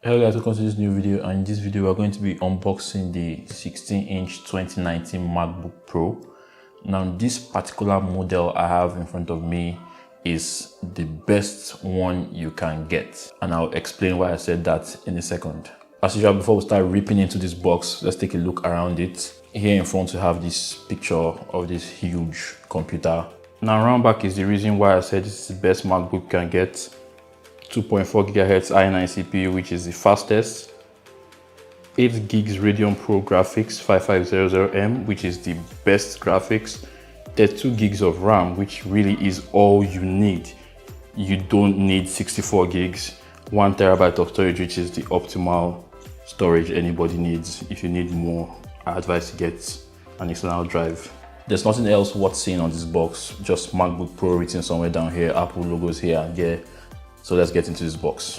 Hello guys, welcome to this new video, and in this video we're going to be unboxing the 16-inch 2019 MacBook Pro. Now this particular model I have in front of me is the best one you can get, and I'll explain why I said that in a second. As usual, before we start ripping into this box, let's take a look around it. Here in front we have this picture of this huge computer. Now around back is the reason why I said this is the best MacBook you can get. 2.4 GHz i9 CPU, which is the fastest. 8 gigs Radeon Pro graphics 5500M, which is the best graphics. 32 gigs of RAM, which really is all you need. You don't need 64 gigs. 1 terabyte of storage, which is the optimal storage anybody needs. If you need more, I advise to get an external drive. There's nothing else worth seeing on this box, just MacBook Pro written somewhere down here, Apple logos here and there. So let's get into this box.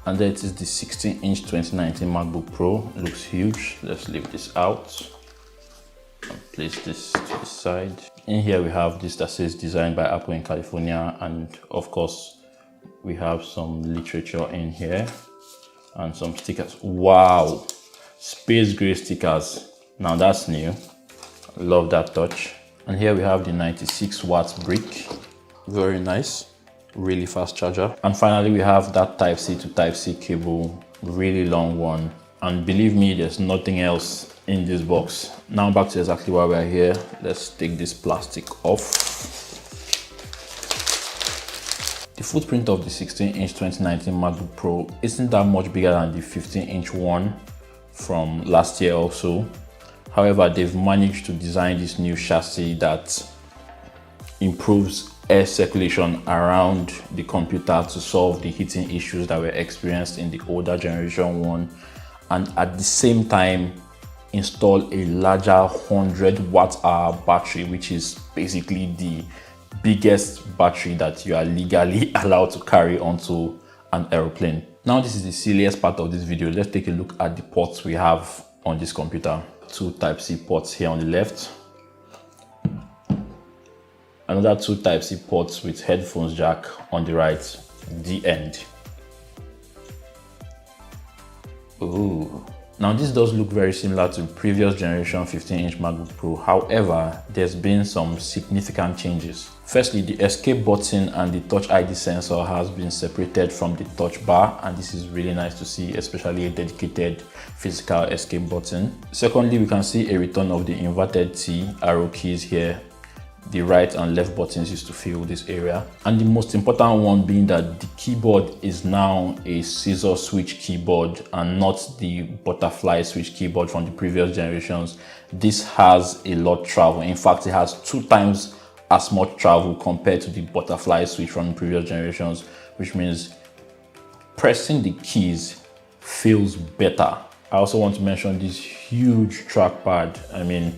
And there it is, the 16-inch 2019 MacBook Pro. Looks huge. Let's leave this out and place this to the side. In here we have this that says designed by Apple in California, and of course we have some literature in here and some stickers. Wow, space gray stickers. Now that's new. Love that touch. And here we have the 96 watts brick. Very nice, really fast charger. And finally, we have that Type-C to Type-C cable, really long one. And believe me, there's nothing else in this box. Now back to exactly why we're here. Let's take this plastic off. The footprint of the 16-inch 2019 MacBook Pro isn't that much bigger than the 15-inch one from last year or so. However, they've managed to design this new chassis that improves air circulation around the computer to solve the heating issues that were experienced in the older generation one, and at the same time install a larger 100 watt-hour battery, which is basically the biggest battery that you are legally allowed to carry onto an aeroplane. Now this is the silliest part of this video. Let's take a look at the ports we have on this computer. 2 Type-C ports here on the left, another 2 Type-C ports with headphones jack on the right, the end. Ooh. Now this does look very similar to previous generation 15-inch MacBook Pro. However, there's been some significant changes. Firstly, the escape button and the Touch ID sensor has been separated from the touch bar, and this is really nice to see, especially a dedicated physical escape button. Secondly, we can see a return of the inverted T arrow keys here. The right and left buttons used to fill this area. And the most important one being that the keyboard is now a scissor switch keyboard and not the butterfly switch keyboard from the previous generations. This has a lot travel. In fact, it has 2 times as much travel compared to the butterfly switch from the previous generations, which means pressing the keys feels better. I also want to mention this huge trackpad. I mean,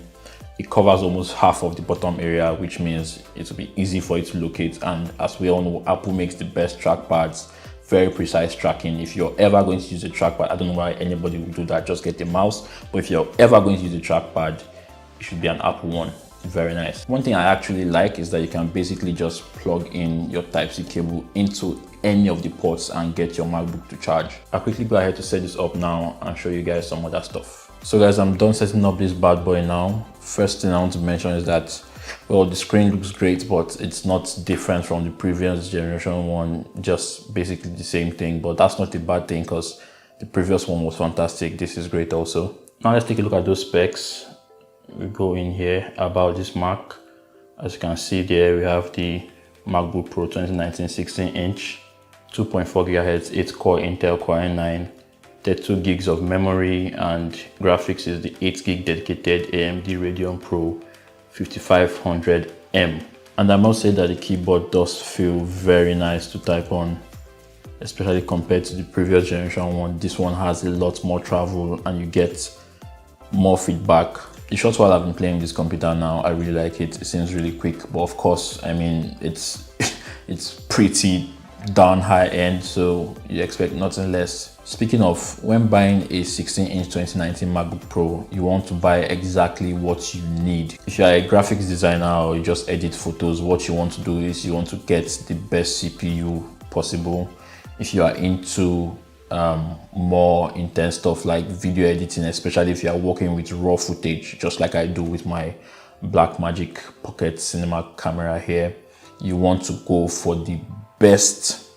it covers almost half of the bottom area, which means it will be easy for you to locate. And as we all know, Apple makes the best trackpads, very precise tracking. If you're ever going to use a trackpad, I don't know why anybody would do that, just get a mouse. But if you're ever going to use a trackpad, it should be an Apple one. Very nice. One thing I actually like is that you can basically just plug in your Type-C cable into any of the ports and get your MacBook to charge. I'll quickly go ahead to set this up now and show you guys some other stuff. So guys, I'm done setting up this bad boy now. First thing I want to mention is that, well, the screen looks great, but it's not different from the previous generation one, just basically the same thing. But that's not a bad thing because the previous one was fantastic. This is great also. Now let's take a look at those specs. We go in here about this Mac. As you can see there, we have the MacBook Pro 2019 16-inch, 2.4 GHz, 8-core Intel Core i9, 32 gigs of memory, and graphics is the 8 gig dedicated AMD Radeon Pro 5500M. And I must say that the keyboard does feel very nice to type on, especially compared to the previous generation one. This one has a lot more travel and you get more feedback. In short, while I've been playing this computer now, I really like it. It seems really quick, but of course, I mean, it's pretty darn high end, so you expect nothing less Speaking of, when buying a 16-inch 2019 MacBook Pro, you want to buy exactly what you need. If you are a graphics designer or you just edit photos, what you want to do is you want to get the best CPU possible. If you are into more intense stuff like video editing, especially if you are working with raw footage, just like I do with my Blackmagic Pocket Cinema camera here, you want to go for the best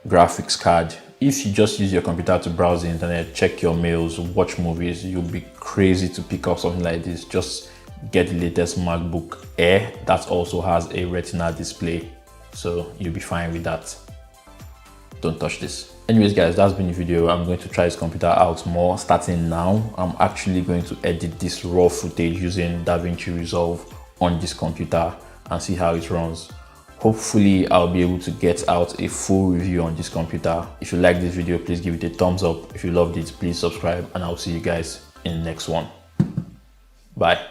graphics card. If you just use your computer to browse the internet, check your mails, watch movies, you'll be crazy to pick up something like this. Just get the latest MacBook Air that also has a Retina display, so you'll be fine with that. Don't touch this. Anyways guys, that's been the video. I'm going to try this computer out more starting now. I'm actually going to edit this raw footage using DaVinci Resolve on this computer and see how it runs. Hopefully I'll be able to get out a full review on this computer. If you like this video, please give it a thumbs up. If you loved it, please subscribe, and I'll see you guys in the next one. Bye.